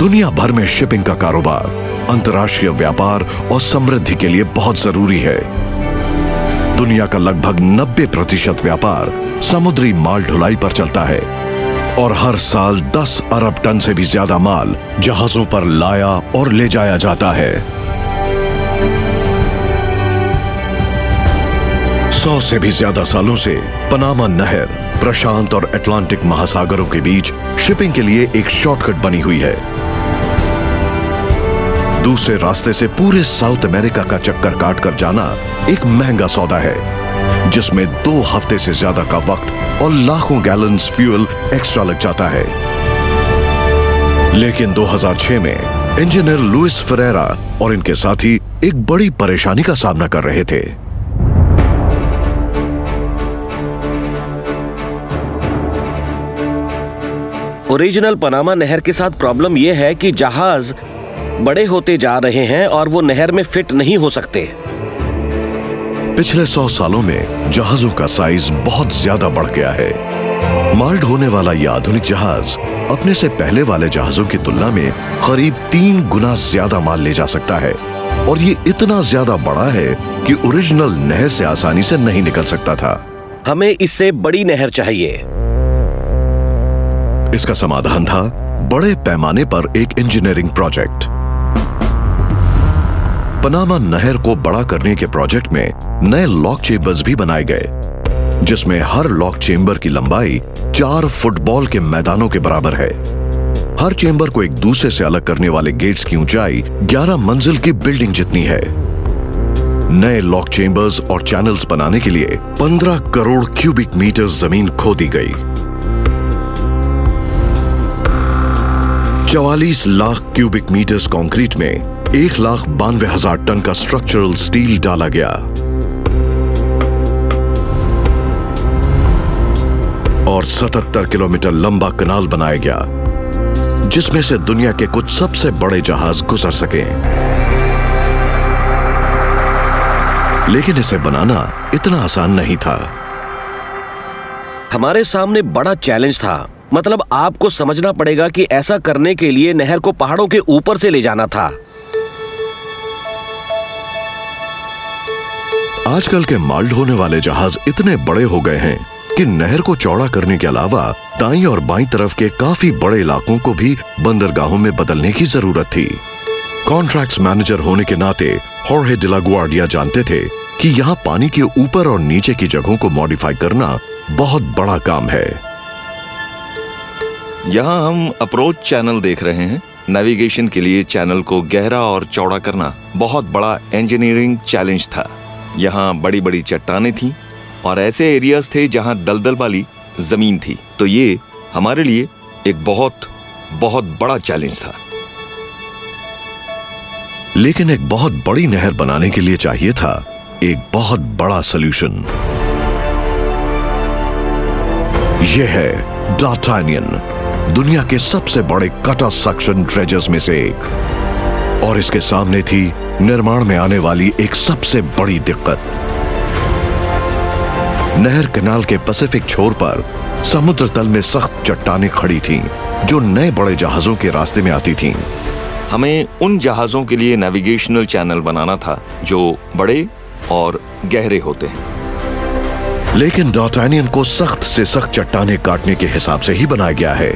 दुनिया भर में शिपिंग का कारोबार अंतर्राष्ट्रीय व्यापार और समृद्धि के लिए बहुत जरूरी है। दुनिया का लगभग 90% व्यापार समुद्री माल ढुलाई पर चलता है और हर साल 10 अरब टन से भी ज्यादा माल जहाजों पर लाया और ले जाया जाता है। 100 से भी ज्यादा सालों से पनामा नहर प्रशांत और अटलांटिक महासागरों के बीच शिपिंग के लिए एक शॉर्टकट बनी हुई है। दूसरे रास्ते से पूरे साउथ अमेरिका का चक्कर काटकर जाना एक महंगा सौदा है, जिसमें 2 हफ्ते से ज्यादा का वक्त और लाखों गैलन्स फ्यूल एक्स्ट्रा लग जाता है। लेकिन 2006 में इंजीनियर लुइस फेरेरा और इनके साथी एक बड़ी परेशानी का सामना कर रहे थे। ओरिजिनल पनामा नहर के साथ प्रॉब्लम यह है कि जहाज बड़े होते जा रहे हैं और वो नहर में फिट नहीं हो सकते। पिछले 100 सालों में जहाजों का साइज बहुत ज्यादा बढ़ गया है। माल ढोने वाला यह आधुनिक जहाज अपने से पहले वाले जहाजों की तुलना में करीब 3 गुना ज्यादा माल ले जा सकता है और ये इतना ज्यादा बड़ा है कि ओरिजिनल नहर से आसानी से नहीं निकल सकता था। हमें इससे बड़ी नहर चाहिए। इसका समाधान था बड़े पैमाने पर एक इंजीनियरिंग प्रोजेक्ट। पनामा नहर को बड़ा करने के प्रोजेक्ट में नए लॉक चेंबर्स भी बनाए गए, जिसमें हर लॉक चेंबर की लंबाई 4 फुटबॉल के मैदानों के बराबर है। हर चेंबर को एक दूसरे से अलग करने वाले गेट्स की ऊंचाई 11 मंजिल की बिल्डिंग जितनी है। नए लॉक चेंबर्स और चैनल्स बनाने के लिए 15 करोड़ क्यूबिक मीटर जमीन खोदी गई। 44 लाख क्यूबिक मीटर्स कंक्रीट में 1,92,000 टन का स्ट्रक्चरल स्टील डाला गया और 77 किलोमीटर लंबा कनाल बनाया गया, जिसमें से दुनिया के कुछ सबसे बड़े जहाज गुजर सके। लेकिन इसे बनाना इतना आसान नहीं था। हमारे सामने बड़ा चैलेंज था। मतलब आपको समझना पड़ेगा कि ऐसा करने के लिए नहर को पहाड़ों के ऊपर से ले जाना था। आजकल के माल ढोने वाले जहाज इतने बड़े हो गए हैं कि नहर को चौड़ा करने के अलावा दाईं और बाईं तरफ के काफी बड़े इलाकों को भी बंदरगाहों में बदलने की जरूरत थी। कॉन्ट्रैक्ट्स मैनेजर होने के नाते होर्हे डे ला गुआर्डिया जानते थे कि यहाँ पानी के ऊपर और नीचे की जगहों को मॉडिफाई करना बहुत बड़ा काम है। यहाँ हम अप्रोच चैनल देख रहे हैं। नेविगेशन के लिए चैनल को गहरा और चौड़ा करना बहुत बड़ा इंजीनियरिंग चैलेंज था। यहाँ बड़ी बड़ी चट्टानें थीं और ऐसे एरियाज थे जहाँ दलदल वाली जमीन थी, तो ये हमारे लिए एक बहुत बहुत बड़ा चैलेंज था। लेकिन एक बहुत बड़ी नहर बनाने के लिए चाहिए था एक बहुत बड़ा सॉल्यूशन। यह है डार्टानियन, दुनिया के सबसे बड़े कटर सक्शन ड्रेजर्स में से एक, और इसके सामने थी निर्माण में आने वाली एक सबसे बड़ी दिक्कत। नहर कनाल के पैसिफिक छोर पर समुद्र तल में सख्त चट्टानें खड़ी थीं, जो नए बड़े जहाजों के रास्ते में आती थीं। हमें उन जहाजों के लिए नेविगेशनल चैनल बनाना था जो बड़े और गहरे होते हैं। लेकिन डार्टानियन को सख्त से सख्त चट्टानें काटने के हिसाब से ही बनाया गया है।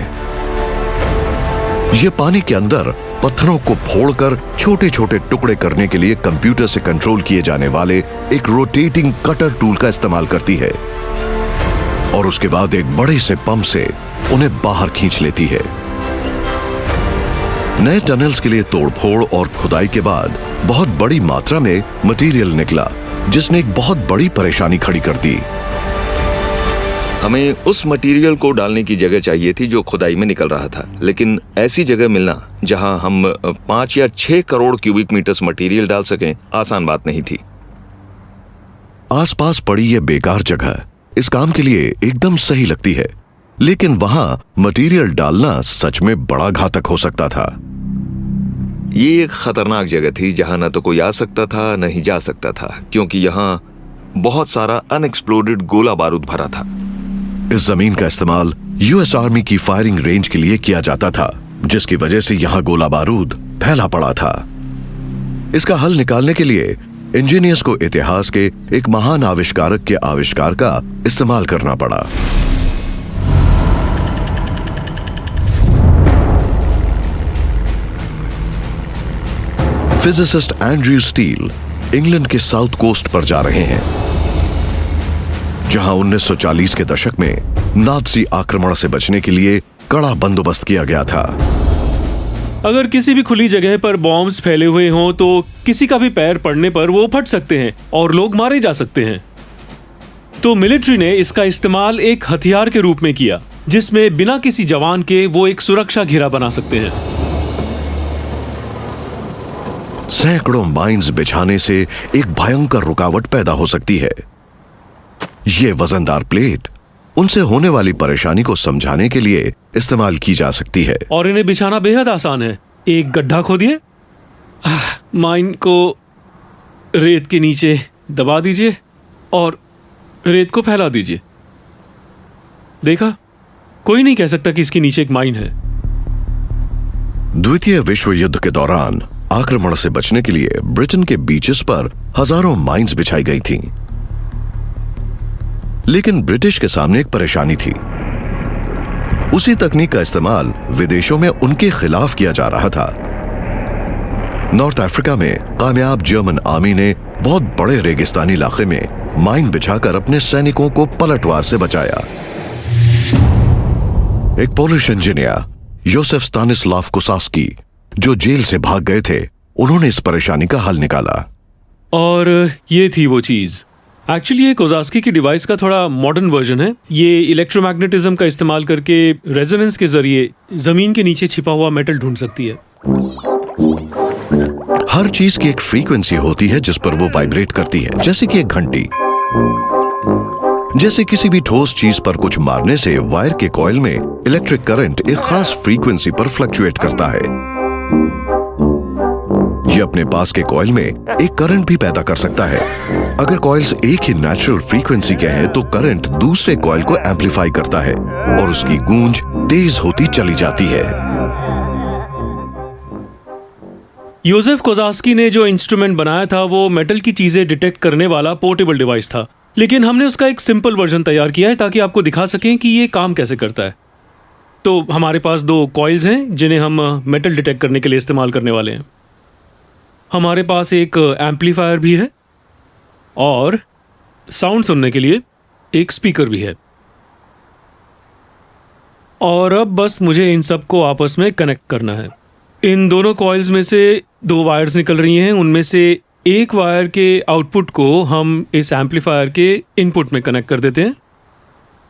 यह पानी के अंदर पत्थरों को फोड़कर छोटे छोटे टुकड़े करने के लिए कंप्यूटर से कंट्रोल किए जाने वाले एक रोटेटिंग कटर टूल का इस्तेमाल करती है और उसके बाद एक बड़े से पंप से उन्हें बाहर खींच लेती है। नए टनल्स के लिए तोड़फोड़ और खुदाई के बाद बहुत बड़ी मात्रा में मटेरियल निकला, जिसने एक बहुत बड़ी परेशानी खड़ी कर दी। हमें उस मटेरियल को डालने की जगह चाहिए थी जो खुदाई में निकल रहा था, लेकिन ऐसी जगह मिलना जहां हम 5 या 6 करोड़ क्यूबिक मीटर्स मटेरियल डाल सकें आसान बात नहीं थी। आसपास पड़ी यह बेकार जगह इस काम के लिए एकदम सही लगती है, लेकिन वहां मटेरियल डालना सच में बड़ा घातक हो सकता था। ये एक खतरनाक जगह थी जहां न तो कोई आ सकता था न ही जा सकता था, क्योंकि यहाँ बहुत सारा अनएक्सप्लोडेड गोला बारूद भरा था। इस जमीन का इस्तेमाल यूएस आर्मी की फायरिंग रेंज के लिए किया जाता था, जिसकी वजह से यहां गोला बारूद फैला पड़ा था। इसका हल निकालने के लिए इंजीनियर्स को इतिहास के एक महान आविष्कारक के आविष्कार का इस्तेमाल करना पड़ा। फिजिसिस्ट एंड्रयू स्टील इंग्लैंड के साउथ कोस्ट पर जा रहे हैं, जहां 1940 के दशक में नाज़ी आक्रमण से बचने के लिए कड़ा बंदोबस्त किया गया था। अगर किसी भी खुली जगह पर बॉम्ब्स फैले हुए हों तो किसी का भी पैर पड़ने पर वो फट सकते हैं और लोग मारे जा सकते हैं। तो मिलिट्री ने इसका इस्तेमाल एक हथियार के रूप में किया, जिसमें बिना किसी जवान के वो एक सुरक्षा घेरा बना सकते हैं। सैकड़ों माइंस बिछाने से एक भयंकर रुकावट पैदा हो सकती है। ये वजनदार प्लेट उनसे होने वाली परेशानी को समझाने के लिए इस्तेमाल की जा सकती है। और इन्हें बिछाना बेहद आसान है। एक गड्ढा खोदिए, माइन को रेत के नीचे दबा दीजिए और रेत को फैला दीजिए। देखा, कोई नहीं कह सकता कि इसके नीचे एक माइन है। द्वितीय विश्व युद्ध के दौरान आक्रमण से बचने के लिए ब्रिटेन के बीचेस पर हजारों माइंस बिछाई गई थीं। लेकिन ब्रिटिश के सामने एक परेशानी थी। उसी तकनीक का इस्तेमाल विदेशों में उनके खिलाफ किया जा रहा था। नॉर्थ अफ्रीका में कामयाब जर्मन आर्मी ने बहुत बड़े रेगिस्तानी इलाके में माइन बिछाकर अपने सैनिकों को पलटवार से बचाया। एक पोलिश इंजीनियर योसेफ स्तानिस्लाव कोसास्की, जो जेल से भाग गए थे, उन्होंने इस परेशानी का हल निकाला। और ये थी वो चीज। एक्चुअली ये कोज़ास्की की डिवाइस का थोड़ा मॉडर्न वर्जन है। ये इलेक्ट्रोमैग्नेटिज्म का इस्तेमाल करके रेजोनेंस के जरिए जमीन के नीचे छिपा हुआ मेटल ढूंढ सकती है। हर चीज की एक फ्रीक्वेंसी होती है जिस पर वो वाइब्रेट करती है, जैसे कि एक घंटी। जैसे किसी भी ठोस चीज पर कुछ मारने से वायर के कॉइल में इलेक्ट्रिक करंट एक खास फ्रीक्वेंसी पर फ्लक्चुएट करता है। ये अपने पास के कॉइल में एक करंट भी पैदा कर सकता है। अगर कॉइल्स एक ही नेचुरल फ्रीक्वेंसी के हैं तो करंट दूसरे कॉइल को एम्पलीफाई करता है और उसकी गूंज तेज होती चली जाती है। योसेफ कोज़ास्की ने जो इंस्ट्रूमेंट बनाया था वो मेटल की चीजें डिटेक्ट करने वाला पोर्टेबल डिवाइस था, लेकिन हमने उसका एक सिंपल वर्जन तैयार किया है ताकि आपको दिखा सकें कि ये काम कैसे करता है। तो हमारे पास 2 कॉइल्स हैं जिन्हें हम मेटल डिटेक्ट करने के लिए इस्तेमाल करने वाले हैं। हमारे पास एक एम्पलीफायर भी है और साउंड सुनने के लिए एक स्पीकर भी है। और अब बस मुझे इन सब को आपस में कनेक्ट करना है। इन दोनों कॉइल्स में से 2 वायर्स निकल रही हैं। उनमें से एक वायर के आउटपुट को हम इस एम्पलीफायर के इनपुट में कनेक्ट कर देते हैं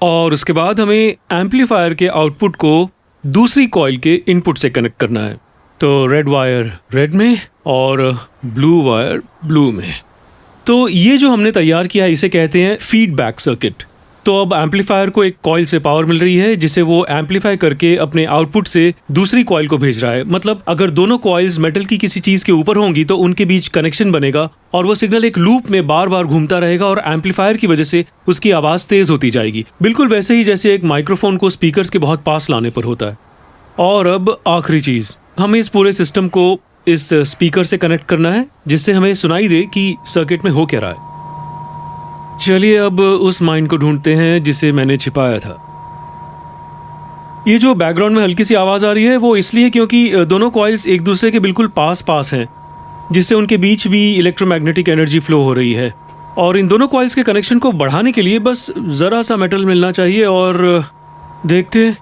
और उसके बाद हमें एम्पलीफायर के आउटपुट को दूसरी कॉइल के इनपुट से कनेक्ट करना है। तो रेड वायर रेड में और ब्लू वायर ब्लू में। तो ये जो हमने तैयार किया है इसे कहते हैं फीडबैक सर्किट। तो अब एम्पलीफायर को एक कॉइल से पावर मिल रही है जिसे वो एम्पलीफाई करके अपने आउटपुट से दूसरी कॉइल को भेज रहा है। मतलब अगर दोनों कॉइल्स मेटल की किसी चीज के ऊपर होंगी तो उनके बीच कनेक्शन बनेगा और वो सिग्नल एक लूप में बार बार घूमता रहेगा और एम्पलीफायर की वजह से उसकी आवाज तेज होती जाएगी, बिल्कुल वैसे ही जैसे एक माइक्रोफोन को स्पीकर्स के बहुत पास लाने पर होता है। और अब आखिरी चीज, हमें इस पूरे सिस्टम को इस स्पीकर से कनेक्ट करना है जिससे हमें सुनाई दे कि सर्किट में हो क्या रहा है। चलिए अब उस माइन को ढूंढते हैं जिसे मैंने छिपाया था। ये जो बैकग्राउंड में हल्की सी आवाज आ रही है वो इसलिए क्योंकि दोनों कॉइल्स एक दूसरे के बिल्कुल पास पास हैं, जिससे उनके बीच भी इलेक्ट्रोमैग्नेटिक एनर्जी फ्लो हो रही है। और इन दोनों कॉइल्स के कनेक्शन को बढ़ाने के लिए बस जरा सा मेटल मिलना चाहिए और देखते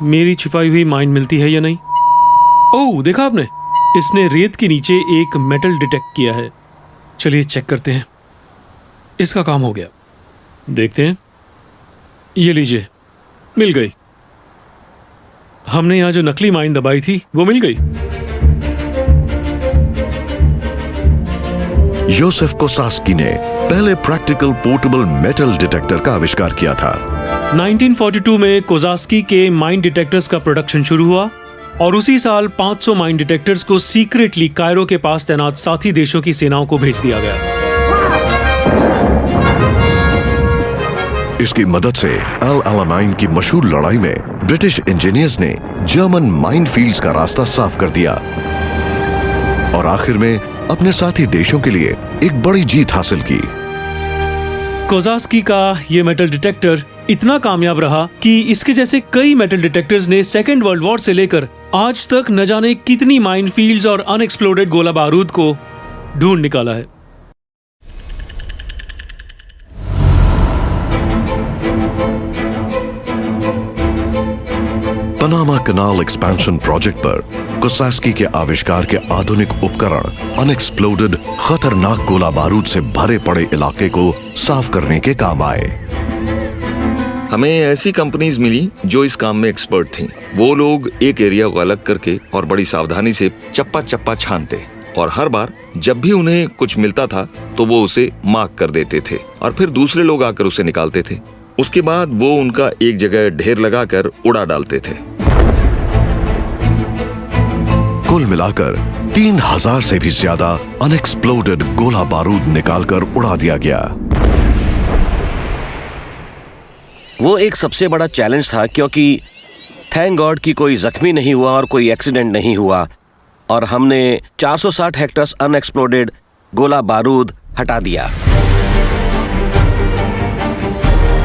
मेरी छिपाई हुई माइन मिलती है या नहीं। ओह, देखा आपने, इसने रेत के नीचे एक मेटल डिटेक्ट किया है। चलिए चेक करते हैं। इसका काम हो गया, देखते हैं। ये लीजिए, मिल गई। हमने यहां जो नकली माइन दबाई थी वो मिल गई। योसेफ कोसास्की ने पहले प्रैक्टिकल पोर्टेबल मेटल डिटेक्टर का आविष्कार किया था। 1942 में कोज़ास्की के माइन डिटेक्टर्स का प्रोडक्शन शुरू हुआ और उसी साल 500 माइन डिटेक्टर्स को सीक्रेटली कायरो के पास तैनात साथी देशों की सेनाओं को भेज दिया गया। इसकी मदद से एल अलानाइन की मशहूर लड़ाई में ब्रिटिश इंजीनियर्स ने जर्मन माइनफील्ड्स का रास्ता साफ कर दिया और आखिर में अपने साथी देशों के लिए एक बड़ी जीत हासिल की। कोज़ास्की का ये मेटल डिटेक्टर इतना कामयाब रहा कि इसके जैसे कई मेटल डिटेक्टर्स ने सेकेंड वर्ल्ड वॉर से लेकर आज तक न जाने कितनी माइनफील्ड्स और अनएक्सप्लोडेड गोला बारूद को ढूंढ निकाला है। पनामा कनाल एक्सपेंशन प्रोजेक्ट पर कोज़ास्की के आविष्कार के आधुनिक उपकरण अनएक्सप्लोडेड खतरनाक गोला बारूद से भरे पड़े इलाके को साफ करने के काम आए। हमें ऐसी कंपनीज मिली जो इस काम में एक्सपर्ट थीं। वो लोग एक एरिया को अलग करके और बड़ी सावधानी से चप्पा चप्पा छानते और हर बार जब भी उन्हें कुछ मिलता था तो वो उसे मार्क कर देते थे और फिर दूसरे लोग आकर उसे निकालते थे। उसके बाद वो उनका एक जगह ढेर लगाकर उड़ा डालते थे। कुल मिलाकर 3000 से भी ज्यादा अनएक्सप्लोडेड गोला बारूद निकालकर उड़ा दिया गया। वो एक सबसे बड़ा चैलेंज था क्योंकि थैंक गॉड कि कोई जख्मी नहीं हुआ और कोई एक्सीडेंट नहीं हुआ और हमने 460 हेक्टर्स अनएक्सप्लोडेड गोला बारूद हटा दिया।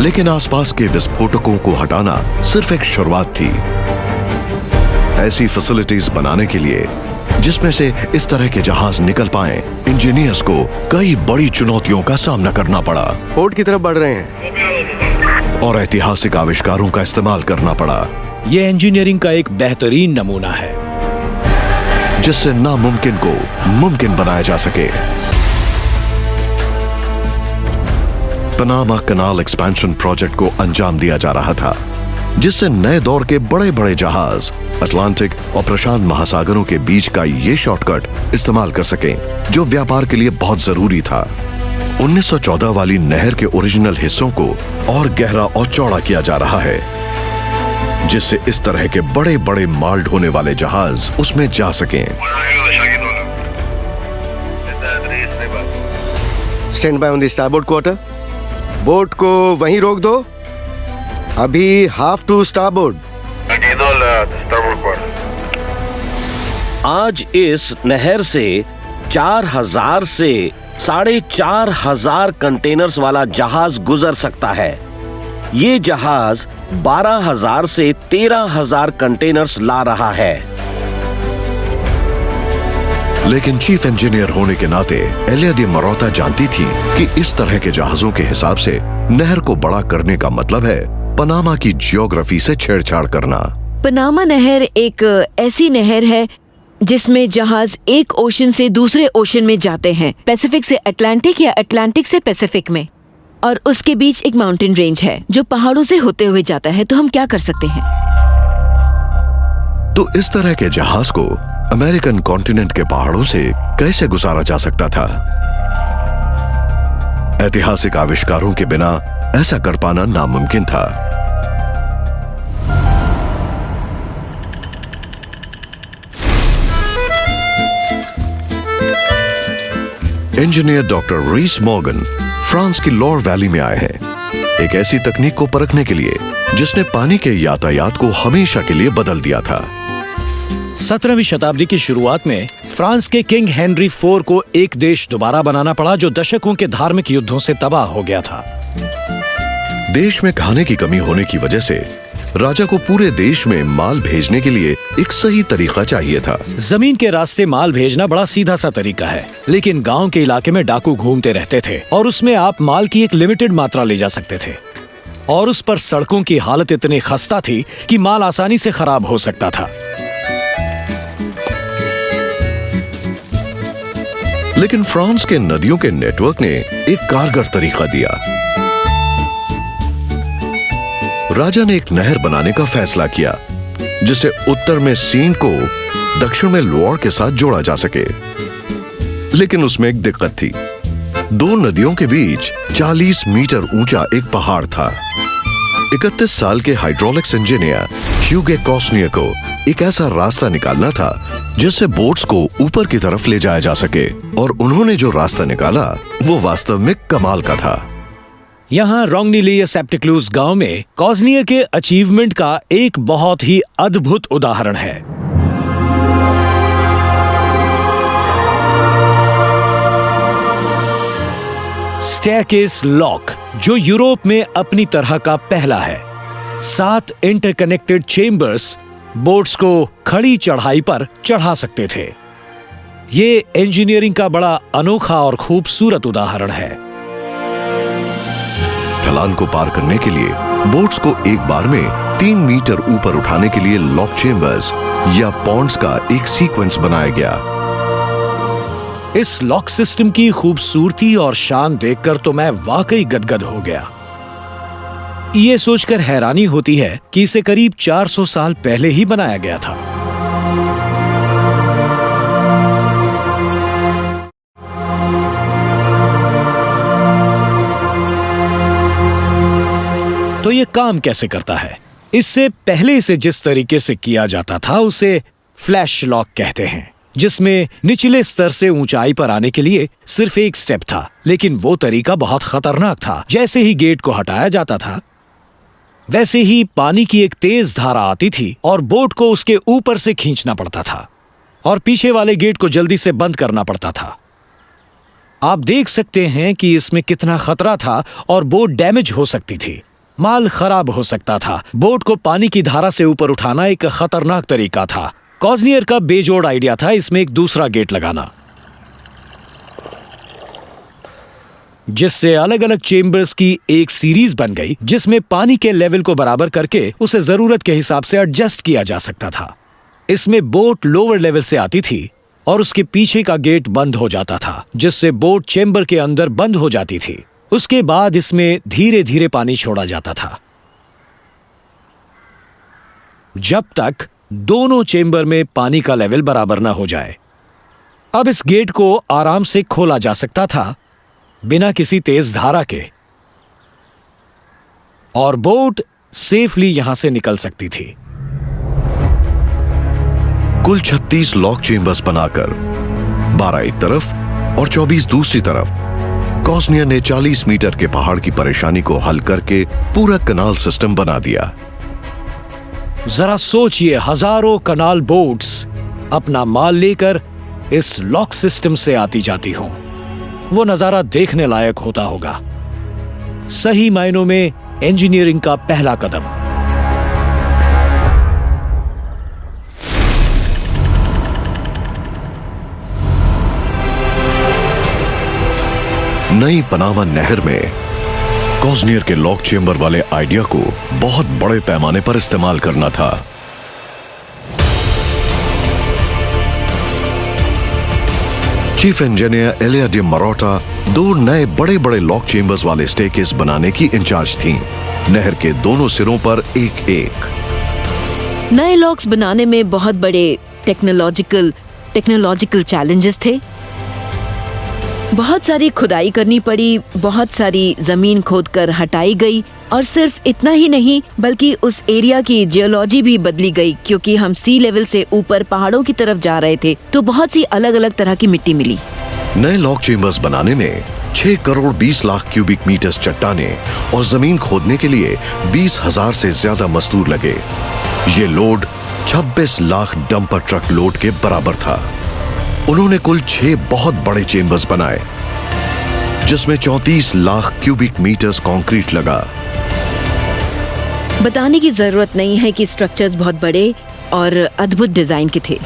लेकिन आसपास के विस्फोटकों को हटाना सिर्फ एक शुरुआत थी। ऐसी फैसिलिटीज बनाने के लिए जिसमें से इस तरह के जहाज निकल पाएं, इंजीनियर्स को कई बड़ी चुनौतियों का सामना करना पड़ा। पोर्ट की तरफ बढ़ रहे हैं और ऐतिहासिक आविष्कारों का इस्तेमाल करना पड़ा। ये इंजीनियरिंग का एक बेहतरीन नमूना है जिससे नामुमकिन को मुमकिन बनाया जा सके। पनामा कनाल एक्सपेंशन प्रोजेक्ट को अंजाम दिया जा रहा था जिससे नए दौर के बड़े बड़े जहाज अटलांटिक और प्रशांत महासागरों के बीच का ये शॉर्टकट इस्तेमाल कर सकें जो व्यापार के लिए बहुत जरूरी था। 1914 वाली नहर के ओरिजिनल हिस्सों को और गहरा और चौड़ा किया जा रहा है जिससे इस तरह के बड़े बड़े माल ढोने वाले जहाज उसमें जा सकें। Stand by on the starboard quarter. Boat को वहीं रोक दो। अभी हाफ टू स्टारबोर्ड। आज इस नहर से 4000 से 4500 कंटेनर्स वाला जहाज गुजर सकता है। ये जहाज 12000 से 13000 कंटेनर्स ला रहा है। लेकिन चीफ इंजीनियर होने के नाते एलिया डी मरोता जानती थी कि इस तरह के जहाजों के हिसाब से नहर को बड़ा करने का मतलब है पनामा की जियोग्राफी से छेड़छाड़ करना। पनामा नहर एक ऐसी नहर है जिसमें जहाज एक ओशन से दूसरे ओशन में जाते हैं, पैसिफिक से अटलांटिक या अटलांटिक से पैसिफिक में, और उसके बीच एक माउंटेन रेंज है जो पहाड़ों से होते हुए जाता है। तो हम क्या कर सकते हैं? तो इस तरह के जहाज को अमेरिकन कॉन्टिनेंट के पहाड़ों से कैसे गुजारा जा सकता था? ऐतिहासिक आविष्कारों के बिना ऐसा कर पाना नामुमकिन था। इंजीनियर डॉक्टर रीस मॉर्गन फ्रांस की लोर वैली में आए हैं एक ऐसी तकनीक को परखने के लिए जिसने पानी के यातायात को हमेशा के लिए बदल दिया था। 17वीं शताब्दी की शुरुआत में फ्रांस के किंग हेनरी IV को एक देश दोबारा बनाना पड़ा जो दशकों के धार्मिक युद्धों से तबाह हो गया था। देश में खाने की कमी होने की वजह से राजा को पूरे देश में माल भेजने के लिए एक सही तरीका चाहिए था। जमीन के रास्ते माल भेजना बड़ा सीधा सा तरीका है, लेकिन गांव के इलाके में डाकू घूमते रहते थे और उसमें आप माल की एक लिमिटेड मात्रा ले जा सकते थे और उस पर सड़कों की हालत इतनी खस्ता थी कि माल आसानी से खराब हो सकता था। लेकिन फ्रांस के नदियों के नेटवर्क ने एक कारगर तरीका दिया। राजा ने एक नहर बनाने का फैसला किया जिससे उत्तर में सीन को दक्षिण में लोअर के साथ जोड़ा जा सके। लेकिन उसमें एक दिक्कत थी। दो नदियों के बीच 40 मीटर ऊंचा एक पहाड़ था। 31 साल के हाइड्रोलिक्स इंजीनियर ह्यूगे कॉस्नियर को एक ऐसा रास्ता निकालना था जिससे बोट्स को ऊपर की तरफ ले जाया जा सके, और उन्होंने जो रास्ता निकाला वो वास्तव में कमाल का था। यहाँ रोंगनीली सेप्टिक्लूज गांव में कॉजनियर के अचीवमेंट का एक बहुत ही अद्भुत उदाहरण है। स्टेयरकेस लॉक, जो यूरोप में अपनी तरह का पहला है। 7 इंटरकनेक्टेड चेम्बर्स बोट्स को खड़ी चढ़ाई पर चढ़ा सकते थे। ये इंजीनियरिंग का बड़ा अनोखा और खूबसूरत उदाहरण है। ढलान को पार करने के लिए बोट्स को एक बार में 3 मीटर ऊपर उठाने के लिए लॉक चेम्बर्स या पॉन्ड्स का एक सीक्वेंस बनाया गया। इस लॉक सिस्टम की खूबसूरती और शान देखकर तो मैं वाकई गदगद हो गया। ये सोचकर हैरानी होती है कि इसे करीब 400 साल पहले ही बनाया गया था। तो ये काम कैसे करता है? इससे पहले इसे जिस तरीके से किया जाता था उसे फ्लैश लॉक कहते हैं, जिसमें निचले स्तर से ऊंचाई पर आने के लिए सिर्फ एक स्टेप था, लेकिन वो तरीका बहुत खतरनाक था। जैसे ही गेट को हटाया जाता था वैसे ही पानी की एक तेज धारा आती थी और बोट को उसके ऊपर से खींचना पड़ता था और पीछे वाले गेट को जल्दी से बंद करना पड़ता था। आप देख सकते हैं कि इसमें कितना खतरा था और बोट डैमेज हो सकती थी, माल खराब हो सकता था। बोट को पानी की धारा से ऊपर उठाना एक खतरनाक तरीका था। कॉजनियर का बेजोड़ आइडिया था इसमें एक दूसरा गेट लगाना, जिससे अलग अलग चेम्बर्स की एक सीरीज बन गई, जिसमें पानी के लेवल को बराबर करके उसे जरूरत के हिसाब से एडजस्ट किया जा सकता था। इसमें बोट लोअर लेवल से आती थी और उसके पीछे का गेट बंद हो जाता था, जिससे बोट चेम्बर के अंदर बंद हो जाती थी। उसके बाद इसमें धीरे धीरे पानी छोड़ा जाता था जब तक दोनों चेम्बर में पानी का लेवल बराबर ना हो जाए। अब इस गेट को आराम से खोला जा सकता था बिना किसी तेज धारा के, और बोट सेफली यहां से निकल सकती थी। कुल 36 लॉक चेम्बर्स बनाकर 12 एक तरफ और 24 दूसरी तरफ कॉजनियर ने 40 मीटर के पहाड़ की परेशानी को हल करके पूरा कनाल सिस्टम बना दिया। जरा सोचिए, हजारों कनाल बोट्स अपना माल लेकर इस लॉक सिस्टम से आती जाती हों। वो नजारा देखने लायक होता होगा। सही मायनों में इंजीनियरिंग का पहला कदम। नई पनामा नहर में कॉजनियर के लॉक चेम्बर वाले आइडिया को बहुत बड़े पैमाने पर इस्तेमाल करना था। चीफ इंजीनियर एलिया डी मरोटा 2 नए बड़े बड़े लॉक चेम्बर्स वाले स्टेयरकेस बनाने की इंचार्ज थीं। नहर के दोनों सिरों पर एक एक। नए लॉक्स बनाने में बहुत बड़े टेक्नोलॉजिकल चैलेंजेस थे। बहुत सारी खुदाई करनी पड़ी, बहुत सारी जमीन खोदकर हटाई गई, और सिर्फ इतना ही नहीं बल्कि उस एरिया की जियोलॉजी भी बदली गई, क्योंकि हम सी लेवल से ऊपर पहाड़ों की तरफ जा रहे थे, तो बहुत सी अलग अलग तरह की मिट्टी मिली। नए लॉक चेम्बर्स बनाने में 6 करोड़ 20 लाख क्यूबिक मीटर्स चट्टाने और जमीन खोदने के लिए 20,000 से ज्यादा मजदूर लगे। ये load 26 lakh dumper truck load के बराबर था। उन्होंने कुल 6 बहुत बड़े चेम्बर्स बनाए, जिसमें 34 लाख क्यूबिक मीटर्स कंक्रीट लगा। बताने की जरूरत नहीं है कि स्ट्रक्चर्स बहुत बड़े और अद्भुत डिजाइन के थे।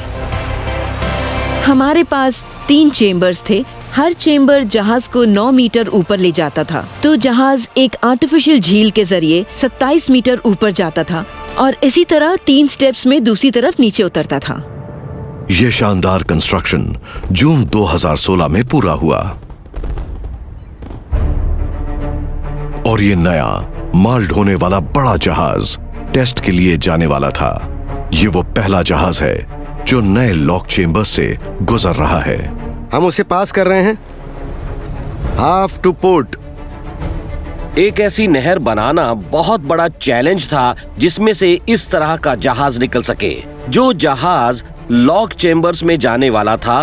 हमारे पास 3 चेम्बर्स थे। हर चेम्बर जहाज को 9 मीटर ऊपर ले जाता था, तो जहाज एक आर्टिफिशियल झील के जरिए 27 मीटर ऊपर जाता था और इसी तरह 3 स्टेप्स में दूसरी तरफ नीचे उतरता था। यह शानदार कंस्ट्रक्शन जून 2016 में पूरा हुआ और ये नया माल ढोने वाला बड़ा जहाज टेस्ट के लिए जाने वाला था। ये वो पहला जहाज है जो नए लॉक चेम्बर से गुजर रहा है। हम उसे पास कर रहे हैं। Half two port. एक ऐसी नहर बनाना बहुत बड़ा चैलेंज था जिसमें से इस तरह का जहाज निकल सके। जो जहाज लॉक चेम्बर्स में जाने वाला था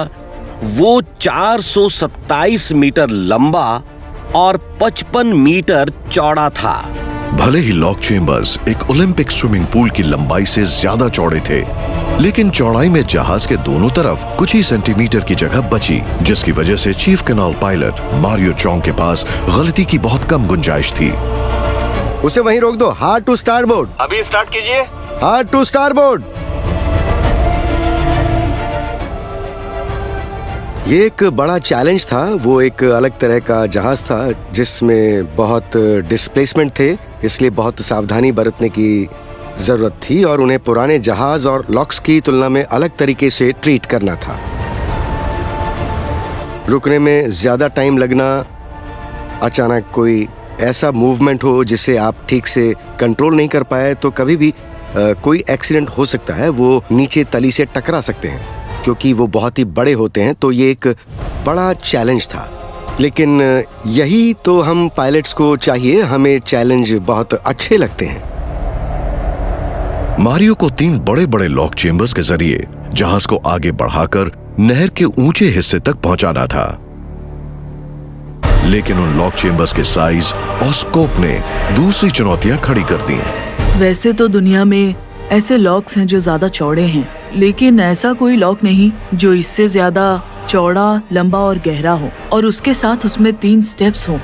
वो 427 मीटर लंबा और 55 मीटर चौड़ा था। भले ही लॉक चेम्बर्स एक ओलंपिक स्विमिंग पूल की लंबाई से ज्यादा चौड़े थे, लेकिन चौड़ाई में जहाज के दोनों तरफ कुछ ही सेंटीमीटर की जगह बची, जिसकी वजह से चीफ कैनाल पायलट मारियो चोंग के पास गलती की बहुत कम गुंजाइश थी। उसे वहीं रोक दो। Hard to starboard. अभी स्टार्ट कीजिए। Hard to starboard. ये एक बड़ा चैलेंज था। वो एक अलग तरह का जहाज था जिसमें बहुत डिस्प्लेसमेंट थे, इसलिए बहुत सावधानी बरतने की जरूरत थी और उन्हें पुराने जहाज और लॉक्स की तुलना में अलग तरीके से ट्रीट करना था। रुकने में ज्यादा टाइम लगना, अचानक कोई ऐसा मूवमेंट हो जिसे आप ठीक से कंट्रोल नहीं कर पाए तो कभी भी कोई एक्सीडेंट हो सकता है। वो नीचे तली से टकरा सकते हैं क्योंकि वो बहुत ही बड़े होते हैं, तो ये एक बड़ा चैलेंज था। लेकिन यही तो हम पायलट्स को चाहिए, हमें चैलेंज बहुत अच्छे लगते हैं। मारियो को 3 बड़े बड़े लॉक चेम्बर्स के जरिए जहाज को आगे बढ़ाकर नहर के ऊंचे हिस्से तक पहुंचाना था, लेकिन उन लॉक चेम्बर्स के साइज और स्कोप ने दूसरी चुनौतियां खड़ी कर दी। वैसे तो दुनिया में ऐसे लॉक्स हैं जो ज्यादा चौड़े हैं, लेकिन ऐसा कोई लॉक नहीं जो इससे ज्यादा चौड़ा, लंबा और गहरा हो, और उसके साथ उसमें 3 स्टेप्स हो।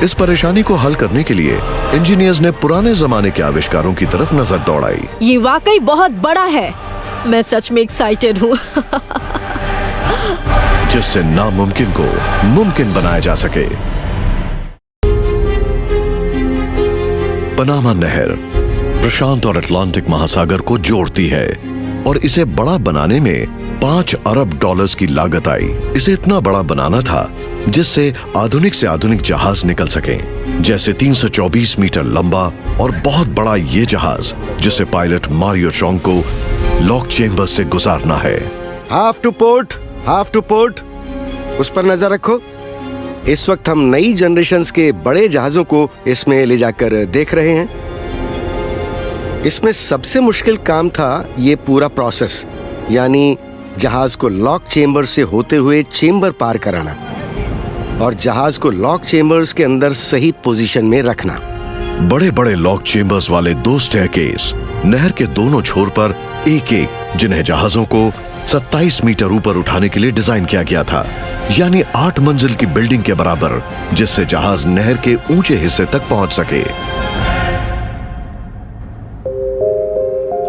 इस परेशानी को हल करने के लिए इंजीनियर्स ने पुराने जमाने के आविष्कारों की तरफ नजर दौड़ाई। ये वाकई बहुत बड़ा है। मैं सच में एक्साइटेड हूँ। जिससे नामुमकिन को मुमकिन बनाया जा सके। पनामा नहर प्रशांत और अटलांटिक महासागर को जोड़ती है और इसे बड़ा बनाने में $5 अरब की लागत आई। इसे इतना बड़ा बनाना था जिससे आधुनिक से आधुनिक जहाज निकल सकें, जैसे 324 मीटर लंबा और बहुत बड़ा ये जहाज जिसे पायलट मारियो चोंग को लॉक चेम्बर से गुजारना है। Half two port, half two port. उस पर नजर रखो। इस वक्त हम नई जनरेशन्स के बड़े जहाजों को इसमें ले जाकर देख रहे हैं। इसमें सबसे मुश्किल काम था ये पूरा प्रोसेस, यानी जहाज को लॉक चेम्बर से होते हुए चेम्बर पार कराना और जहाज को लॉक चेम्बर्स के अंदर सही पोजीशन में रखना। बड़े बड़े लॉक चेम्बर्स वाले 2 स्टेयरकेस नहर के दोनों छोर पर एक-एक, जिन्हें जहाजों को 27 मीटर ऊपर उठाने के लिए डिजाइन किया गया था, यानी 8 मंजिल की बिल्डिंग के बराबर, जिससे जहाज नहर के ऊंचे हिस्से तक पहुंच सके।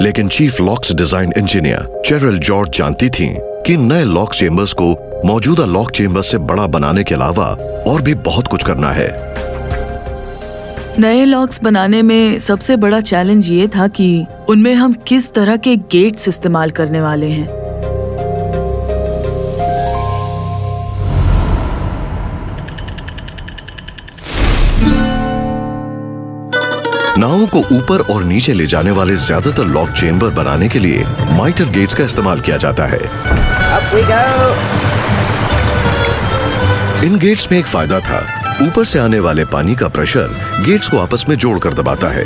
लेकिन chief locks design engineer Cheryl George जानती थीं कि नए लॉक चेम्बर्स को मौजूदा लॉक चेम्बर से बड़ा बनाने के अलावा और भी बहुत कुछ करना है। नए लॉक्स बनाने में सबसे बड़ा चैलेंज ये था कि उनमें हम किस तरह के गेट्स इस्तेमाल करने वाले हैं। नावों को ऊपर और नीचे ले जाने वाले ज्यादातर लॉक चेम्बर बनाने के लिए माइटर गेट्स का इस्तेमाल किया जाता है। इन गेट्स में एक फायदा था, ऊपर से आने वाले पानी का प्रेशर गेट्स को आपस में जोड़कर दबाता है।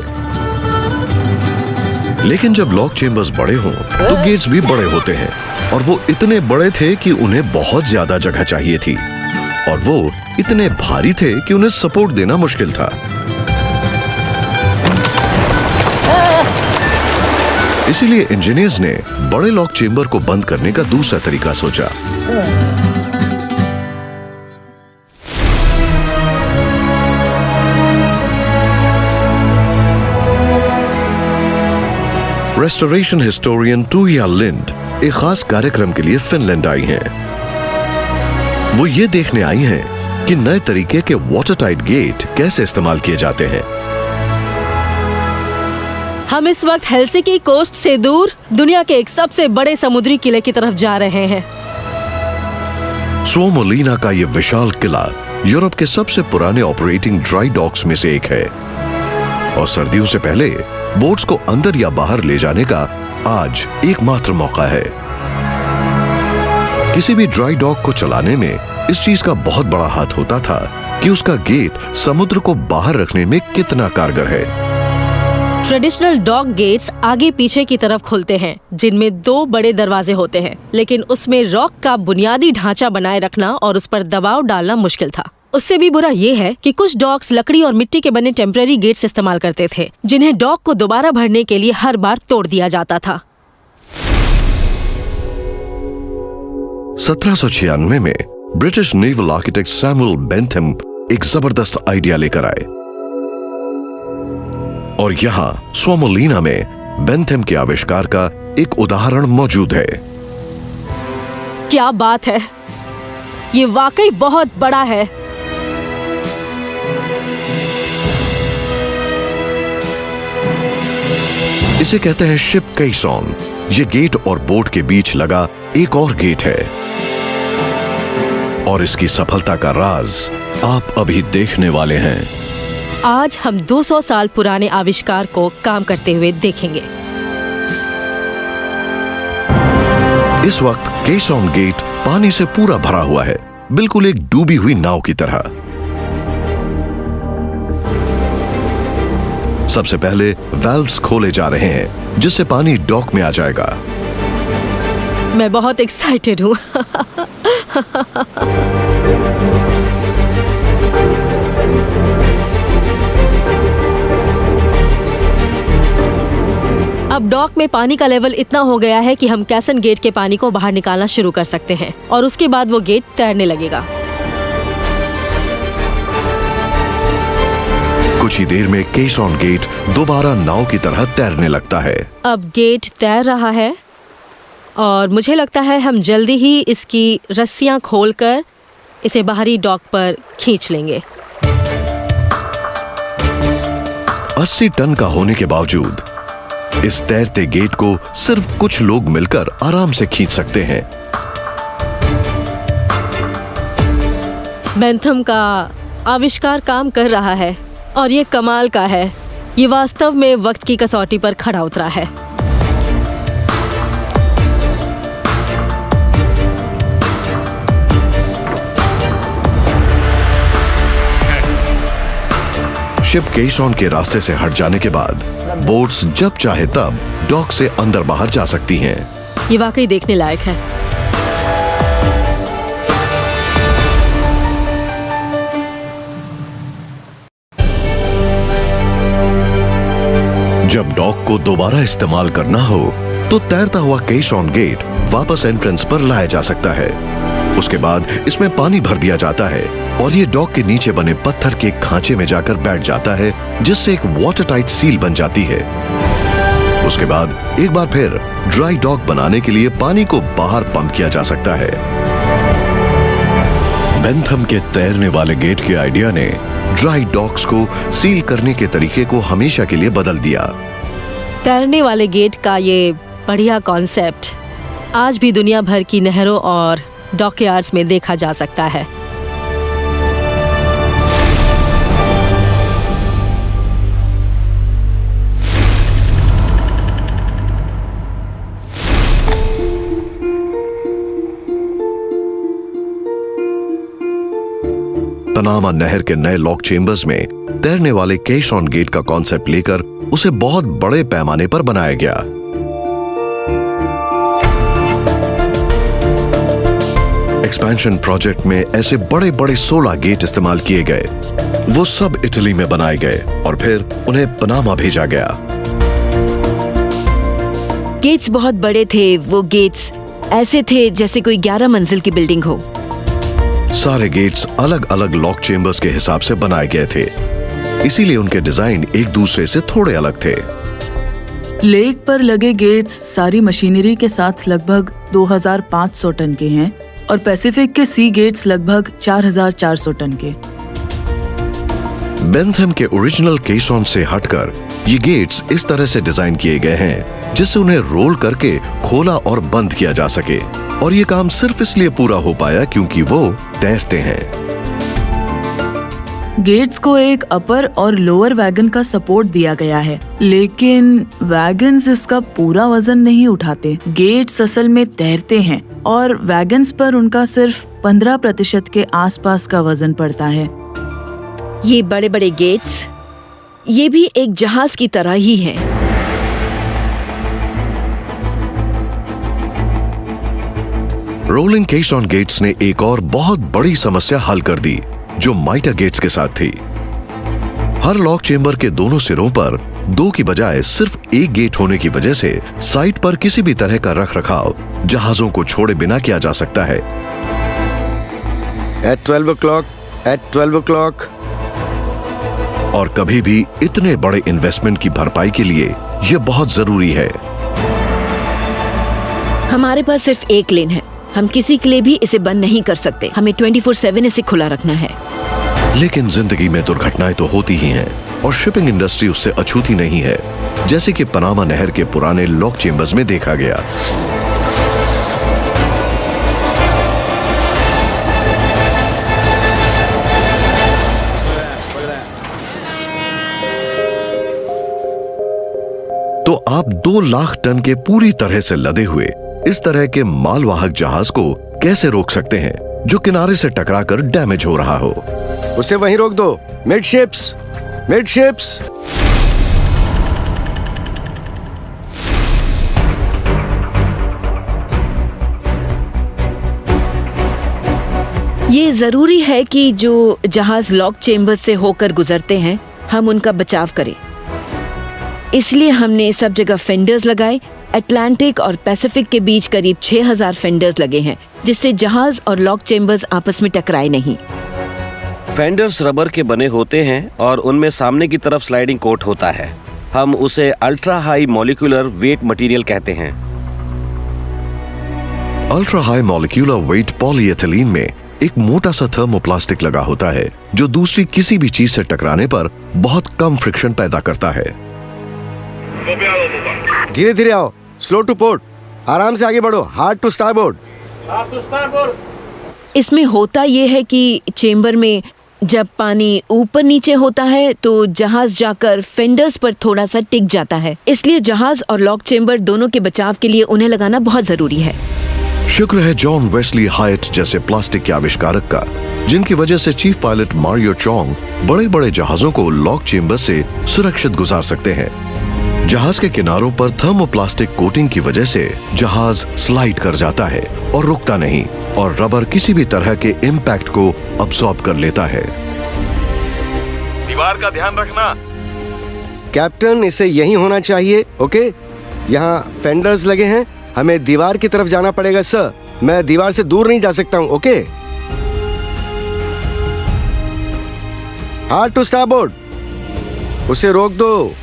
लेकिन जब लॉक चेम्बर्स बड़े हों तो गेट्स भी बड़े होते हैं, और वो इतने बड़े थे कि उन्हें बहुत ज्यादा जगह चाहिए थी, और वो इतने भारी थे कि उन्हें सपोर्ट देना मुश्किल था। इसीलिए इंजीनियर्स ने बड़े लॉक चेम्बर को बंद करने का दूसरा तरीका सोचा। रेस्टोरेशन हिस्टोरियन टूया लिंड एक खास कार्यक्रम के लिए फिनलैंड आई हैं। वो ये देखने आई हैं कि नए तरीके के वाटर टाइट गेट कैसे इस्तेमाल किए जाते हैं। हम इस वक्त हेलसिंकी कोस्ट से दूर दुनिया के एक सबसे बड़े समुद्री किले की तरफ जा रहे हैं। सोमोलिना का ये विशाल किला यूरोप के सबसे पुराने ऑपरेटिंग ड्राई डॉक्स में से एक है, और सर्दियों से पहले बोट्स को अंदर या बाहर ले जाने का आज एकमात्र मौका है। किसी भी ड्राई डॉक को चलाने में इस चीज का बहुत बड़ा हाथ होता था कि उसका गेट समुद्र को बाहर रखने में कितना कारगर है। ट्रेडिशनल डॉक गेट्स आगे पीछे की तरफ खुलते हैं, जिनमें 2 बड़े दरवाजे होते हैं, लेकिन उसमें रॉक का बुनियादी ढांचा बनाए रखना और उस पर दबाव डालना मुश्किल था। उससे भी बुरा ये है कि कुछ डॉक्स लकड़ी और मिट्टी के बने टेम्पररी गेट्स इस्तेमाल करते थे, जिन्हें डॉक को दोबारा भरने के लिए हर बार तोड़ दिया जाता था। 1796 में British naval architect Samuel Bentham एक जबरदस्त आइडिया लेकर आए और यहां स्वोमोलिना में बेंथम के आविष्कार का एक उदाहरण मौजूद है। क्या बात है, ये वाकई बहुत बड़ा है। इसे कहते हैं शिप केसॉन। ये गेट और बोट के बीच लगा एक और गेट है और इसकी सफलता का राज आप अभी देखने वाले हैं। आज हम 200 साल पुराने आविष्कार को काम करते हुए देखेंगे। इस वक्त केसॉन गेट पानी से पूरा भरा हुआ है, बिल्कुल एक डूबी हुई नाव की तरह। सबसे पहले वाल्व्स खोले जा रहे हैं, जिससे पानी डॉक में आ जाएगा। मैं बहुत एक्साइटेड हूँ। अब डॉक में पानी का लेवल इतना हो गया है कि हम कैसन गेट के पानी को बाहर निकालना शुरू कर सकते हैं और उसके बाद वो गेट तैरने लगेगा। कुछ ही देर में केसॉन गेट दोबारा नाव की तरह तैरने लगता है। अब गेट तैर रहा है और मुझे लगता है हम जल्दी ही इसकी रस्सियां खोलकर इसे बाहरी डॉक पर खींच लेंगे। 80 टन का होने के बावजूद इस तैरते गेट को सिर्फ कुछ लोग मिलकर आराम से खींच सकते हैं। बेंथम का आविष्कार काम कर रहा है और ये कमाल का है। ये वास्तव में वक्त की कसौटी पर खड़ा उतरा है। शिप केसॉन के रास्ते से हट जाने के बाद बोट्स जब चाहे तब डॉक से अंदर बाहर जा सकती हैं। ये वाकई देखने लायक है। जब डॉक को दोबारा इस्तेमाल करना हो तो तैरता हुआ केसॉन गेट वापस एंट्रेंस पर लाया जा सकता है। उसके बाद इसमें पानी भर दिया जाता है और ये डॉक के नीचे बने पत्थर के खांचे में जाकर बैठ जाता है, जिससे एक वाटर टाइट सील बन जाती है। उसके बाद एक बार फिर ड्राई डॉक बनाने के लिए पानी को बाहर पंप किया जा सकता है। बेंथम के तैरने वाले गेट के आइडिया ने ड्राई डॉक्स को सील करने के तरीके को हमेशा के लिए बदल दिया। तैरने वाले गेट का ये बढ़िया कॉन्सेप्ट आज भी दुनिया भर की नहरों और डॉकयार्ड्स में देखा जा सकता है। पनामा नहर के नए लॉक चेंबर्स में तैरने वाले केसॉन गेट का कॉन्सेप्ट लेकर उसे बहुत बड़े पैमाने पर बनाया गया। एक्सपेंशन प्रोजेक्ट में ऐसे बड़े बड़े 16 गेट इस्तेमाल किए गए। वो सब इटली में बनाए गए और फिर उन्हें पनामा भेजा गया। गेट्स बहुत बड़े थे। वो गेट्स ऐसे थे जैसे कोई 11 मंजिल की बिल्डिंग हो। सारे गेट्स अलग अलग लॉक चेंबर्स के हिसाब से बनाए गए थे, इसीलिए उनके डिजाइन एक दूसरे से थोड़े अलग थे। लेक पर लगे गेट्स सारी मशीनरी के साथ लगभग 2500 टन के हैं और पैसिफिक के सी गेट्स लगभग 4400 टन के। बेंथम के ओरिजिनल केसॉन से हटकर ये गेट्स इस तरह से डिजाइन किए गए हैं जिससे उन्हें रोल करके खोला और बंद किया जा सके, और ये काम सिर्फ इसलिए पूरा हो पाया क्योंकि वो तैरते हैं। गेट्स को एक अपर और लोअर वैगन का सपोर्ट दिया गया है, लेकिन वैगन्स इसका पूरा वजन नहीं उठाते। गेट्स असल में तैरते हैं और वैगन्स पर उनका सिर्फ 15% के आसपास का वजन पड़ता है। ये बड़े बड़े गेट्स ये भी एक जहाज की तरह ही है। रोलिंग केसॉन गेट्स ने एक और बहुत बड़ी समस्या हल कर दी जो माइटर गेट्स के साथ थी। हर लॉक चेंबर के दोनों सिरों पर 2 की बजाय सिर्फ एक गेट होने की वजह से साइट पर किसी भी तरह का रख रखाव जहाजों को छोड़े बिना किया जा सकता है। At 12 o'clock। और कभी भी इतने बड़े इन्वेस्टमेंट की भरपाई के लिए यह बहुत जरूरी है। हमारे पास सिर्फ एक लेन है, हम किसी के लिए भी इसे बंद नहीं कर सकते। हमें 24/7 इसे खुला रखना है। लेकिन जिंदगी में दुर्घटनाएं तो होती ही हैं और शिपिंग इंडस्ट्री उससे अछूती नहीं है, जैसे कि पनामा नहर के पुराने लॉक चेंबर्स में देखा गया। तो आप 2 लाख टन के पूरी तरह से लदे हुए इस तरह के मालवाहक जहाज को कैसे रोक सकते हैं जो किनारे से टकराकर डैमेज हो रहा हो? उसे वहीं रोक दो। मिडशिप्स। ये जरूरी है कि जो जहाज लॉक चेंबर से होकर गुजरते हैं हम उनका बचाव करें। इसलिए हमने सब जगह फेंडर्स लगाए। अटलांटिक और पैसिफिक के बीच करीब 6000 फेंडर्स लगे हैं जिससे जहाज और लॉक चेंबर्स आपस में टकराए नहीं। फेंडर्स रबर के बने होते हैं और उनमें सामने की तरफ स्लाइडिंग कोट होता है। हम उसे ultra high molecular weight material कहते हैं। Ultra high molecular weight polyethylene में एक मोटा सा थर्मोप्लास्टिक लगा होता है जो दूसरी किसी भी चीज से टकराने पर बहुत कम फ्रिक्शन पैदा करता है। धीरे धीरे आओ, स्लो टू पोर्ट। आराम से आगे बढ़ो, हार्ड टू स्टारबोर्ड। इसमें होता यह है कि चेंबर में जब पानी ऊपर नीचे होता है तो जहाज जाकर फेंडर्स पर थोड़ा सा टिक जाता है। इसलिए जहाज और लॉक चेंबर दोनों के बचाव के लिए उन्हें लगाना बहुत जरूरी है। शुक्र है जॉन वेस्ली हायट जैसे प्लास्टिक के आविष्कारक का, जिनकी वजह से चीफ पायलट मारियो चोंग बड़े बड़े जहाजों को लॉक चेंबर से सुरक्षित गुजार सकते हैं। जहाज के किनारों पर थर्मोप्लास्टिक कोटिंग की वजह से जहाज स्लाइड कर जाता है और रुकता नहीं, और रबर किसी भी तरह के इम्पैक्ट को अब्सॉर्ब कर लेता है। दीवार का ध्यान रखना। कैप्टन, इसे यहीं होना चाहिए। ओके, यहाँ फेंडर्स लगे हैं, हमें दीवार की तरफ जाना पड़ेगा सर। मैं दीवार से दूर नहीं जा सकता हूँ। Okay, hard to starboard. उसे रोक दो।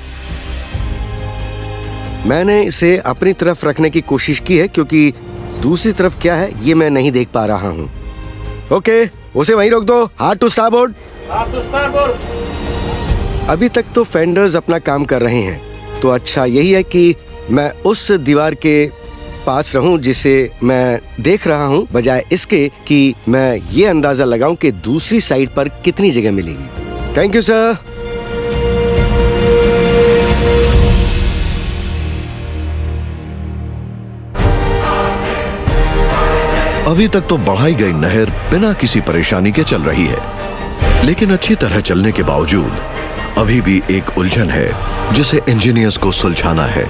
मैंने इसे अपनी तरफ रखने की कोशिश की है क्योंकि दूसरी तरफ क्या है ये मैं नहीं देख पा रहा हूँ। ओके, उसे वहीं रोक दो। Hard to starboard. अभी तक तो फेंडर्स अपना काम कर रहे हैं, तो अच्छा यही है कि मैं उस दीवार के पास रहूं जिसे मैं देख रहा हूं, बजाय इसके कि मैं ये अंदाजा लगाऊं कि दूसरी साइड पर कितनी जगह मिलेगी। Thank you sir. अभी तक तो बढ़ाई गई नहर बिना किसी परेशानी के चल रही है, लेकिन अच्छी तरह चलने के बावजूद अभी भी एक उलझन है जिसे इंजीनियर्स को सुलझाना है,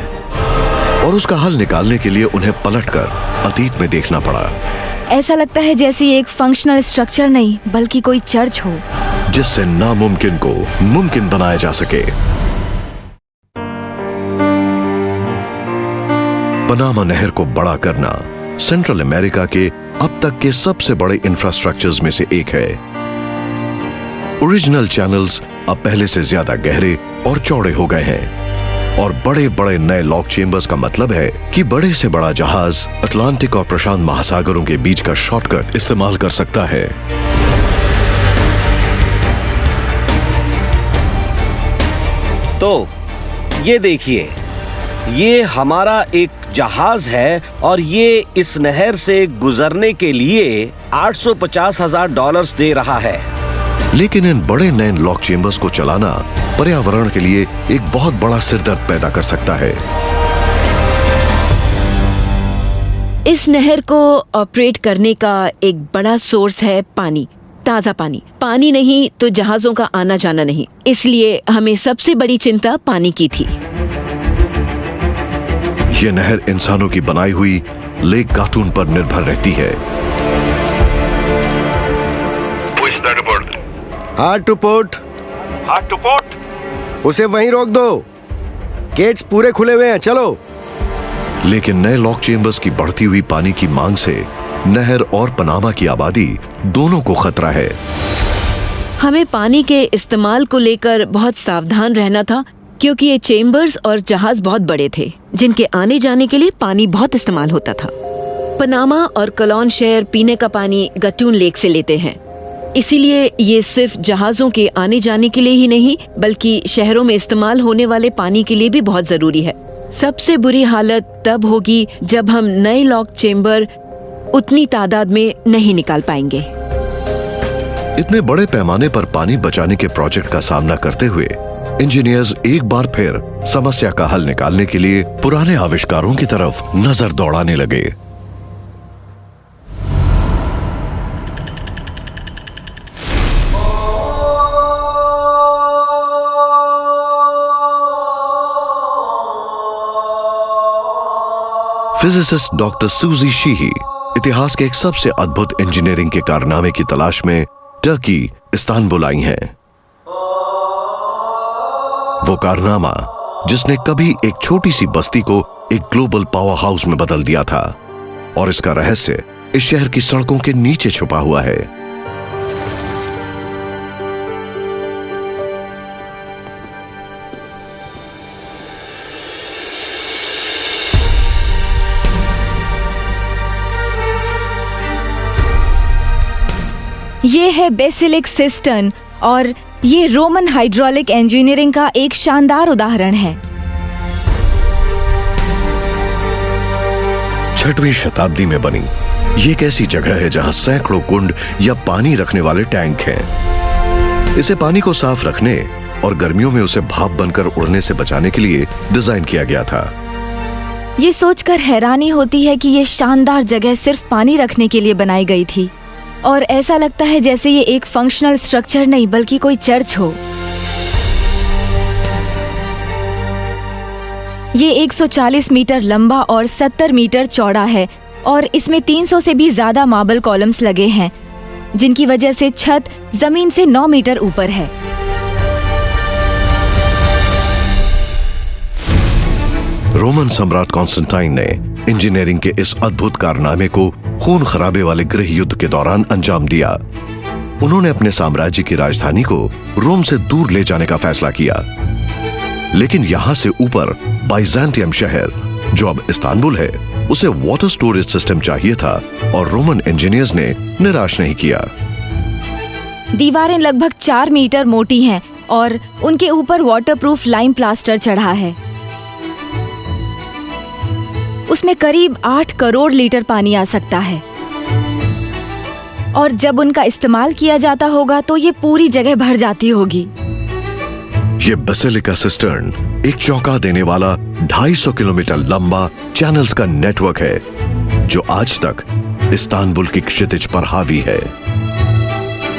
और उसका हल निकालने के लिए उन्हें पलटकर अतीत में देखना पड़ा। ऐसा लगता है जैसे एक फंक्शनल स्ट्रक्चर नहीं बल्कि कोई चर्च हो, जिससे नामुमकिन को मुमकिन बनाया जा सके। पनामा नहर को बड़ा करना सेंट्रल अमेरिका के अब तक के सबसे बड़े इंफ्रास्ट्रक्चर्स में से एक है। ओरिजिनल चैनल्स अब पहले से ज्यादा गहरे और चौड़े हो गए हैं, और बड़े बड़े नए लॉक चेंबर्स का मतलब है कि बड़े से बड़ा जहाज अटलांटिक और प्रशांत महासागरों के बीच का शॉर्टकट इस्तेमाल कर सकता है। तो ये देखिए, ये हमारा एक जहाज है और ये इस नहर से गुजरने के लिए $850,000 दे रहा है। लेकिन इन बड़े नए लॉक चेंबर्स को चलाना पर्यावरण के लिए एक बहुत बड़ा सिरदर्द पैदा कर सकता है। इस नहर को ऑपरेट करने का एक बड़ा सोर्स है पानी, ताज़ा पानी। पानी नहीं तो जहाज़ों का आना जाना नहीं। इसलिए हमें सबसे बड़ी चिंता पानी की थी। ये नहर इंसानों की बनाई हुई लेक गाटून पर निर्भर रहती है। Hard two port. Hard two port. उसे वहीं रोक दो, गेट्स पूरे खुले हुए हैं, चलो। लेकिन नए लॉक चेम्बर्स की बढ़ती हुई पानी की मांग से नहर और पनामा की आबादी दोनों को खतरा है। हमें पानी के इस्तेमाल को लेकर बहुत सावधान रहना था, क्योंकि ये चेम्बर्स और जहाज बहुत बड़े थे, जिनके आने जाने के लिए पानी बहुत इस्तेमाल होता था। पनामा और कोलोन शहर पीने का पानी गटून लेक से लेते हैं, इसीलिए ये सिर्फ जहाजों के आने जाने के लिए ही नहीं, बल्कि शहरों में इस्तेमाल होने वाले पानी के लिए भी बहुत जरूरी है। सबसे बुरी हालत तब होगी जब हम नए लॉक चेम्बर उतनी तादाद में नहीं निकाल पाएंगे। इतने बड़े पैमाने पर पानी बचाने के प्रोजेक्ट का सामना करते हुए इंजीनियर्स एक बार फिर समस्या का हल निकालने के लिए पुराने आविष्कारों की तरफ नजर दौड़ाने लगे। फिजिसिस्ट डॉक्टर सूजी शीही इतिहास के एक सबसे अद्भुत इंजीनियरिंग के कारनामे की तलाश में टर्की इस्तांबुल आई हैं। वो कारनामा जिसने कभी एक छोटी सी बस्ती को एक ग्लोबल पावर हाउस में बदल दिया था, और इसका रहस्य इस शहर की सड़कों के नीचे छुपा हुआ है। ये है बेसिलिक सिस्टर्न और ये रोमन हाइड्रोलिक इंजीनियरिंग का एक शानदार उदाहरण है। 6वीं शताब्दी में बनी ये एक ऐसी जगह है जहां सैकड़ों कुंड या पानी रखने वाले टैंक हैं। इसे पानी को साफ रखने और गर्मियों में उसे भाप बनकर उड़ने से बचाने के लिए डिजाइन किया गया था। ये सोचकर हैरानी होती है कि ये शानदार जगह सिर्फ पानी रखने के लिए बनाई गई थी, और ऐसा लगता है जैसे ये एक फंक्शनल स्ट्रक्चर नहीं बल्कि कोई चर्च हो। ये 140 मीटर लंबा और 70 मीटर चौड़ा है, और इसमें 300 से भी ज्यादा मार्बल कॉलम्स लगे हैं, जिनकी वजह से छत जमीन से 9 मीटर ऊपर है। रोमन सम्राट कॉन्स्टेंटाइन ने इंजीनियरिंग के इस अद्भुत कारनामे को खून खराबे वाले गृह युद्ध के दौरान अंजाम दिया। उन्होंने अपने साम्राज्य की राजधानी को रोम से दूर ले जाने का फैसला किया, लेकिन यहां से ऊपर बाइजेंटियम शहर, जो अब इस्तांबुल है, उसे वाटर स्टोरेज सिस्टम चाहिए था, और रोमन इंजीनियर्स ने निराश नहीं किया। दीवारें लगभग 4 मीटर मोटी हैं और उनके ऊपर वाटरप्रूफ लाइम प्लास्टर चढ़ा है। उसमें करीब 8 करोड़ लीटर पानी आ सकता है, और जब उनका इस्तेमाल किया जाता होगा तो ये पूरी जगह भर जाती होगी। ये बेसिलिका सिस्टर्न एक चौंका देने वाला 250 किलोमीटर लंबा चैनल्स का नेटवर्क है, जो आज तक इस्तांबुल की क्षितिज पर हावी है।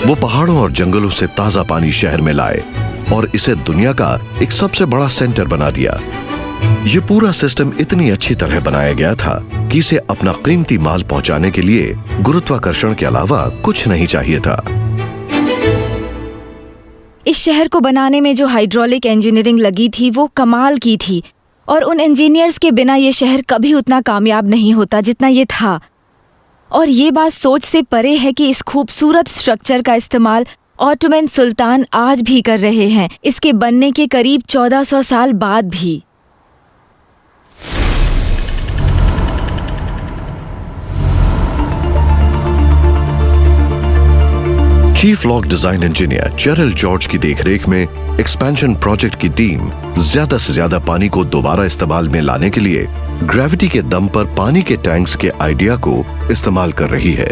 वो पहाड़ों और जंगलों से ताजा पानी शहर में लाए और इसे दुनिया का एक सबसे बड़ा सेंटर बना दिया। ये पूरा सिस्टम इतनी अच्छी तरह बनाया गया था कि इसे अपना कीमती माल पहुंचाने के लिए गुरुत्वाकर्षण के अलावा कुछ नहीं चाहिए था। इस शहर को बनाने में जो हाइड्रोलिक इंजीनियरिंग लगी थी वो कमाल की थी, और उन इंजीनियर्स के बिना ये शहर कभी उतना कामयाब नहीं होता जितना ये था। और ये बात सोच से परे है कि इस खूबसूरत स्ट्रक्चर का इस्तेमाल ऑटोमन सुल्तान आज भी कर रहे हैं, इसके बनने के करीब 1400 साल बाद भी। Chief lock design engineer जेरल George की देखरेख में एक्सपेंशन प्रोजेक्ट की टीम ज्यादा से ज्यादा पानी को दोबारा इस्तेमाल में लाने के लिए ग्रेविटी के दम पर पानी के टैंक्स के आइडिया को इस्तेमाल कर रही है।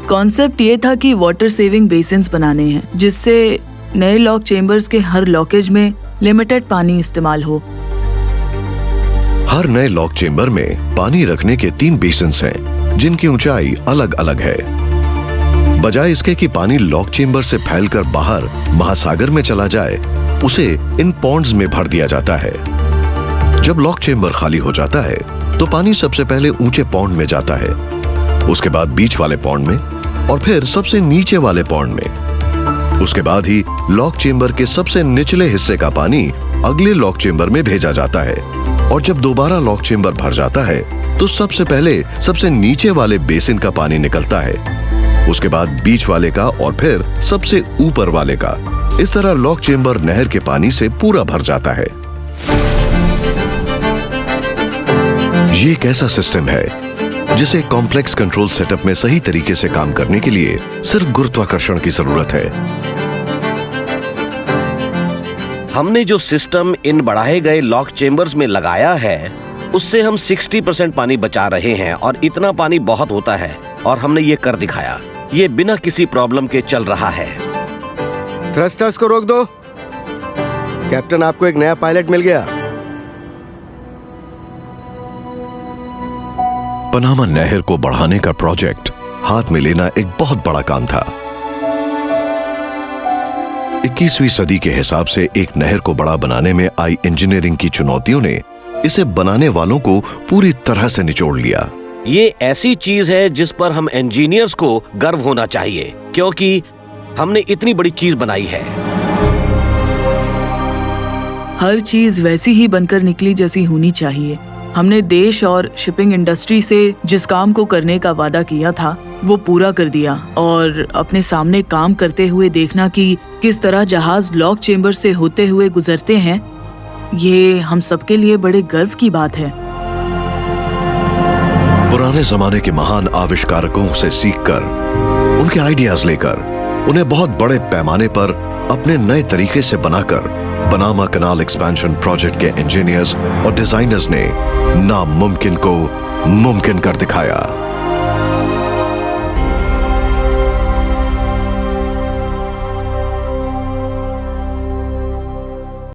कॉन्सेप्ट ये था कि वाटर सेविंग बेसिन्स बनाने हैं, जिससे नए लॉक चेम्बर्स के हर लॉकेज में लिमिटेड पानी इस्तेमाल हो। हर नए लॉक चेम्बर में पानी रखने के 3 बेसिन्स हैं, जिनकी ऊंचाई अलग अलग है। बजाय इसके कि पानी लॉक चेम्बर से फैलकर बाहर महासागर में चला जाए, उसे इन पॉन्ड्स में भर दिया जाता है। जब लॉक चेम्बर खाली हो जाता है तो पानी सबसे पहले ऊंचे पॉन्ड में जाता है, उसके बाद बीच वाले पॉन्ड में और फिर सबसे नीचे वाले पॉन्ड में। उसके बाद ही लॉक चेम्बर के सबसे निचले हिस्से का पानी अगले लॉक चेम्बर में भेजा जाता है, और जब दोबारा लॉक चेम्बर भर जाता है तो सबसे पहले सबसे नीचे वाले बेसिन का पानी निकलता है, उसके बाद बीच वाले का और फिर सबसे ऊपर वाले का। इस तरह लॉक चेम्बर नहर के पानी से पूरा भर जाता है। ये एक ऐसा सिस्टम है जिसे कॉम्प्लेक्स कंट्रोल सेटअप में सही तरीके से काम करने के लिए सिर्फ गुरुत्वाकर्षण की जरूरत है। हमने जो सिस्टम इन बढ़ाए गए लॉक चेम्बर्स में लगाया है, उससे हम 60% पानी बचा रहे हैं, और इतना पानी बहुत होता है और हमने ये कर दिखाया। ये बिना किसी प्रॉब्लम के चल रहा है। थ्रस्टर्स को रोक दो। कैप्टन, आपको एक नया पायलट मिल गया। पनामा नहर को बढ़ाने का प्रोजेक्ट हाथ में लेना एक बहुत बड़ा काम था। 21वीं सदी के हिसाब से एक नहर को बड़ा बनाने में आई इंजीनियरिंग की चुनौतियों ने इसे बनाने वालों को पूरी तरह से निचोड़ लिया। ये ऐसी चीज है जिस पर हम इंजीनियर्स को गर्व होना चाहिए, क्योंकि हमने इतनी बड़ी चीज बनाई है। हर चीज वैसी ही बनकर निकली जैसी होनी चाहिए। हमने देश और शिपिंग इंडस्ट्री से जिस काम को करने का वादा किया था वो पूरा कर दिया, और अपने सामने काम करते हुए देखना कि किस तरह जहाज लॉक चेम्बर से होते हुए गुजरते हैं, ये हम सबके लिए बड़े गर्व की बात है। पुराने जमाने के महान आविष्कारकों से सीखकर, उनके आइडियाज लेकर, उन्हें बहुत बड़े पैमाने पर अपने नए तरीके से बनाकर पनामा कैनाल एक्सपेंशन प्रोजेक्ट के इंजीनियर्स और डिजाइनर्स ने नामुमकिन को मुमकिन कर दिखाया।